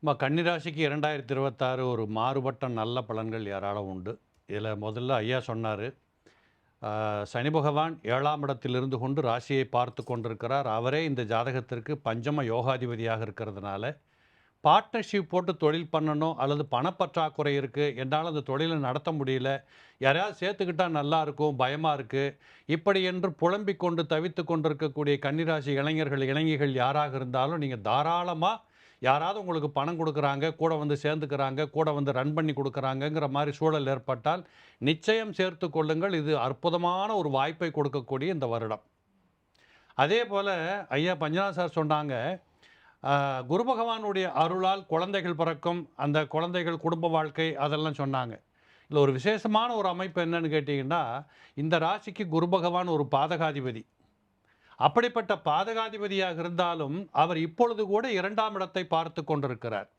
கன்னிராசிக்கு 2026 ஒரு மாறுபட்ட நல்ல பலன்கள் ஏராளம் உண்டு. இதில முதல்ல ஐயா சொன்னாரு. சனி பகவான் 7ஆம் இடத்தில் இருந்து கொண்டு ராசியை பார்த்து கொண்டிருக்கிறார். அவரே இந்த ஜாதகத்திற்கு பஞ்சம யோகாதிபதியாக இருக்கிறதுனால, பார்ட்னர்ஷிப் போட்டு தொழில் பண்ணணும் அல்லது பணப்பற்றாக்குறை இருக்கு. என்னால அந்த தொழில நடத்த முடியல. யாரையாவது சேர்த்துக்கிட்டா நல்லா இருக்கும். பயமா இருக்கு. இப்படி என்று புலம்பிக் கொண்டு தவித்துக் கொண்டிருக்கக்கூடிய கன்னிராசி இளைஞர்கள், இளைஞிகள் யாராக இருந்தாலும் நீங்க தாராளமா யாராவது உங்களுக்கு பணம் குடுக்குறாங்க, கூட வந்து சேர்ந்துக்கிறாங்க, கூட வந்து ரன் பண்ணி குடுக்குறாங்கங்கிற மாரி சூழல் ஏற்பட்டால், நிச்சயம் சேர்த்துக் கொள்ளுங்கள். இது அற்புதமான ஒரு வாய்ப்பை கொடுக்கக்கூடிய இந்த வருடம். அதேபோல ஐயா பஞ்சநாத் சார் சொன்னாங்க, அ குரு பகவானுடைய அருளால் குழந்தைகள் பிறக்கும். அந்த குழந்தைகள் குடும்ப வாழ்க்கை அதெல்லாம் சொன்னாங்க. இதுல ஒரு விசேஷமான ஒரு அமைப்பு என்னன்னு கேட்டீங்கன்னா, இந்த ராசிக்கு குரு பகவான் ஒரு பாதகாதிபதி. அப்படிப்பட்ட பாதகாதிபதியாக இருந்தாலும், அவர் இப்பொழுது கூட 2ஆம் இடத்தை பார்த்துக் கொண்டிருக்கிறார்.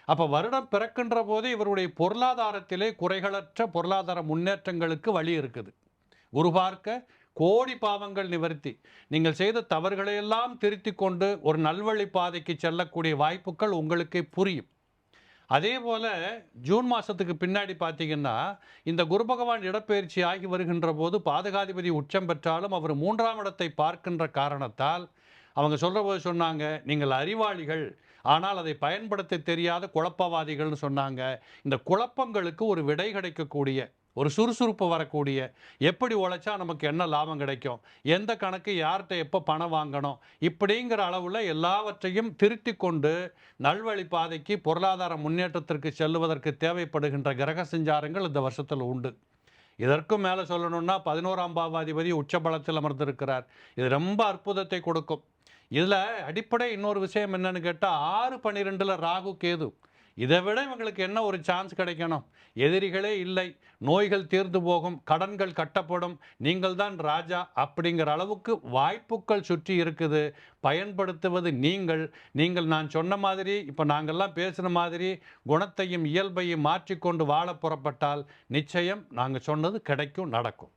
அப்ப வருடம் பிறக்கின்ற போதே இவருடைய பொருளாதாரத்திலே குறைகளற்ற பொருளாதார முன்னேற்றங்களுக்கு வழி இருக்குது. குரு பார்க்க கோடி பாவங்கள் நிவர்த்தி. நீங்கள் செய்த தவறுகளையெல்லாம் திருத்திக் கொண்டு ஒரு நல்வழி பாதைக்கு செல்லக்கூடிய வாய்ப்புகள் உங்களுக்கே புரியும். அதேபோல ஜூன் மாசத்துக்கு பின்னாடி பார்த்தீங்கன்னா, இந்த குரு பகவான் இடப்பெயர்ச்சி ஆகி வருகின்ற போது பாதகாதிபதி உச்சம் பெற்றாலும் அவர் 3ஆம் இடத்தை பார்க்கின்ற காரணத்தால், அவங்க சொல்றபோது சொன்னாங்க, "நீங்கள் அறிவாளிகள். ஆனால் அதை பயன்படுத்த தெரியாத குழப்பவாதிகள்னு" சொன்னாங்க. இந்த குழப்பங்களுக்கு ஒரு விடை கிடைக்கக்கூடிய, ஒரு சுறுசுறுப்பு வரக்கூடிய, எப்படி உழைச்சா நமக்கு என்ன லாபம் கிடைக்கும்? எந்த கணக்கு யார்ட்ட எப்ப பணம் வாங்கணும்? இப்படிங்கிற அளவுல எல்லாவற்றையும் திருத்திக் கொண்டு நல்வழி பாதைக்கு பொருளாதார முன்னேற்றத்திற்கு செல்லுவதற்கு தேவைப்படுகின்ற கிரக சஞ்சாரங்கள் இந்த வருஷத்துல உண்டு. இதற்கும் மேல சொல்லணும்னா 11ஆம் பாவாதிபதி உச்ச பலத்தில் அமர்ந்திருக்கிறார். இது ரொம்ப அற்புதத்தை கொடுக்கும். இதுல அடிப்படை இன்னொரு விஷயம் என்னன்னு கேட்டா 6, 12ல ராகு, கேது. இதை விட இவங்களுக்கு என்ன ஒரு சான்ஸ் கிடைக்கணும்? எதிரிகளே இல்லை, நோய்கள் தீர்ந்து போகும், கடன்கள் கட்டப்படும், நீங்கள் தான் ராஜா அப்படிங்கிற அளவுக்கு வாய்ப்புகள் சுற்றி இருக்குது. பயன்படுத்துவது நீங்கள். நீங்கள் நான் சொன்ன மாதிரி, இப்போ நாங்கள்லாம் பேசின மாதிரி குணத்தையும் இயல்பையும் மாற்றிக்கொண்டு வாழ புறப்பட்டால் நிச்சயம் நாங்கள் சொன்னது கிடைக்கும், நடக்கும்.